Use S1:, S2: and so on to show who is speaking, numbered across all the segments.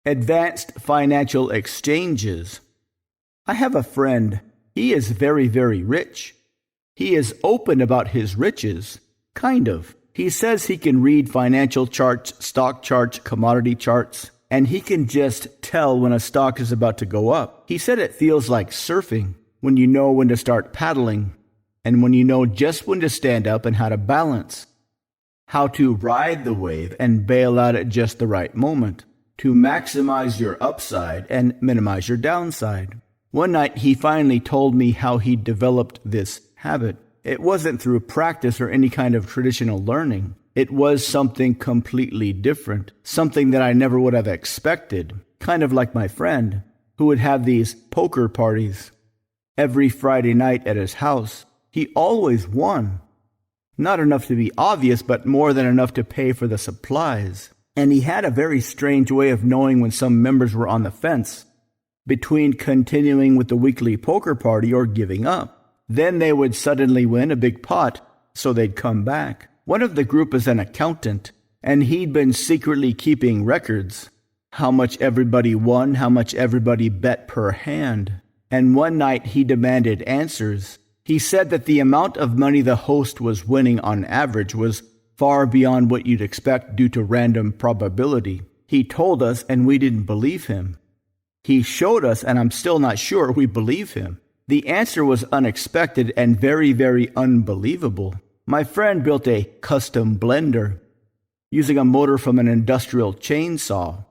S1: Advanced financial exchanges. I have a friend. He is very, very rich. He is open about his riches. Kind of. He says he can read financial charts, stock charts, commodity charts, and he can just tell when a stock is about to go up. He said it feels like surfing, when you know when to start paddling, and when you know just when to stand up and how to balance, how to ride the wave and bail out at just the right moment, to maximize your upside and minimize your downside. One night he finally told me how he developed this habit. It wasn't through practice or any kind of traditional learning. It was something completely different, something that I never would have expected, kind of like my friend, who would have these poker parties every Friday night at his house. He always won. Not enough to be obvious, but more than enough to pay for the supplies. And he had a very strange way of knowing when some members were on the fence between continuing with the weekly poker party or giving up. Then they would suddenly win a big pot, so they'd come back. One of the group is an accountant, and he'd been secretly keeping records. How much everybody won, how much everybody bet per hand. And one night he demanded answers. He said that the amount of money the host was winning on average was far beyond what you'd expect due to random probability. He told us, and we didn't believe him. He showed us, and I'm still not sure we believe him. The answer was unexpected and very, very unbelievable. My friend built a custom blender using a motor from an industrial chainsaw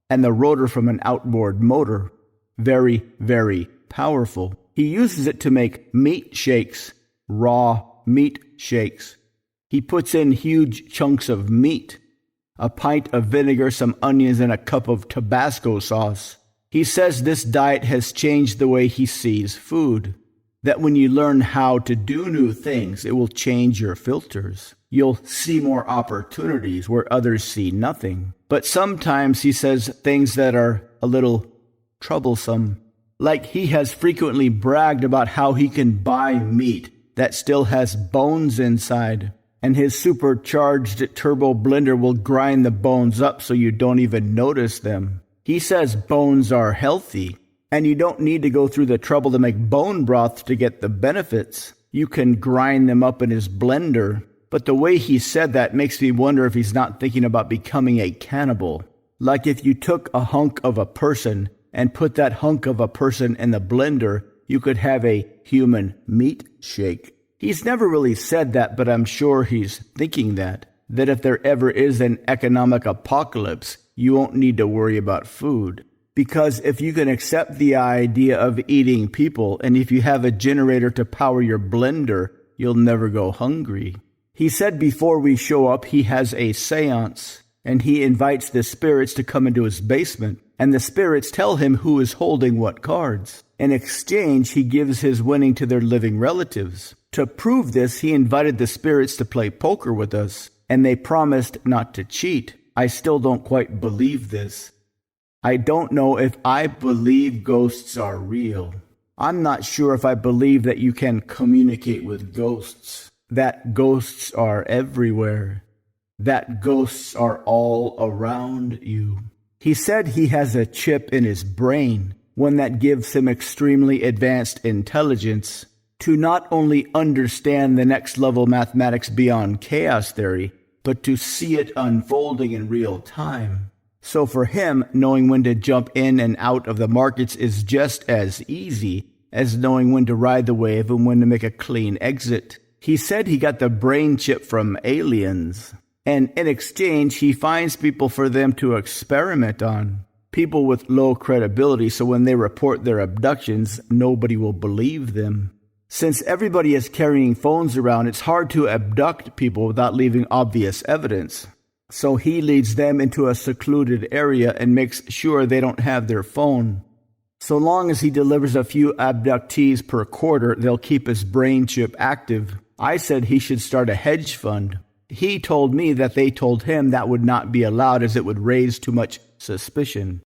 S1: and the rotor from an outboard motor. Very, very powerful. He uses it to make meat shakes, raw meat shakes. He puts in huge chunks of meat, a pint of vinegar, some onions, and a cup of Tabasco sauce. He says this diet has changed the way he sees food, that when you learn how to do new things, it will change your filters. You'll see more opportunities where others see nothing. But sometimes he says things that are a little troublesome, like he has frequently bragged about how he can buy meat that still has bones inside, and his supercharged turbo blender will grind the bones up so you don't even notice them. He says bones are healthy, and you don't need to go through the trouble to make bone broth to get the benefits. You can grind them up in his blender. But the way he said that makes me wonder if he's not thinking about becoming a cannibal. Like if you took a hunk of a person and put that hunk of a person in the blender, you could have a human meat shake. He's never really said that, but I'm sure he's thinking that if there ever is an economic apocalypse, you won't need to worry about food. Because if you can accept the idea of eating people, and if you have a generator to power your blender, you'll never go hungry. He said before we show up, he has a seance, and he invites the spirits to come into his basement, and the spirits tell him who is holding what cards. In exchange, he gives his winning to their living relatives. To prove this, he invited the spirits to play poker with us, and they promised not to cheat. I still don't quite believe this. I don't know if I believe ghosts are real. I'm not sure if I believe that you can communicate with ghosts, that ghosts are everywhere, that ghosts are all around you. He said he has a chip in his brain, one that gives him extremely advanced intelligence to not only understand the next level mathematics beyond chaos theory, but to see it unfolding in real time. So for him, knowing when to jump in and out of the markets is just as easy as knowing when to ride the wave and when to make a clean exit. He said he got the brain chip from aliens, and in exchange, he finds people for them to experiment on. People with low credibility, so when they report their abductions, nobody will believe them. Since everybody is carrying phones around, it's hard to abduct people without leaving obvious evidence. So he leads them into a secluded area and makes sure they don't have their phone. So long as he delivers a few abductees per quarter, they'll keep his brain chip active. I said he should start a hedge fund. He told me that they told him that would not be allowed as it would raise too much suspicion.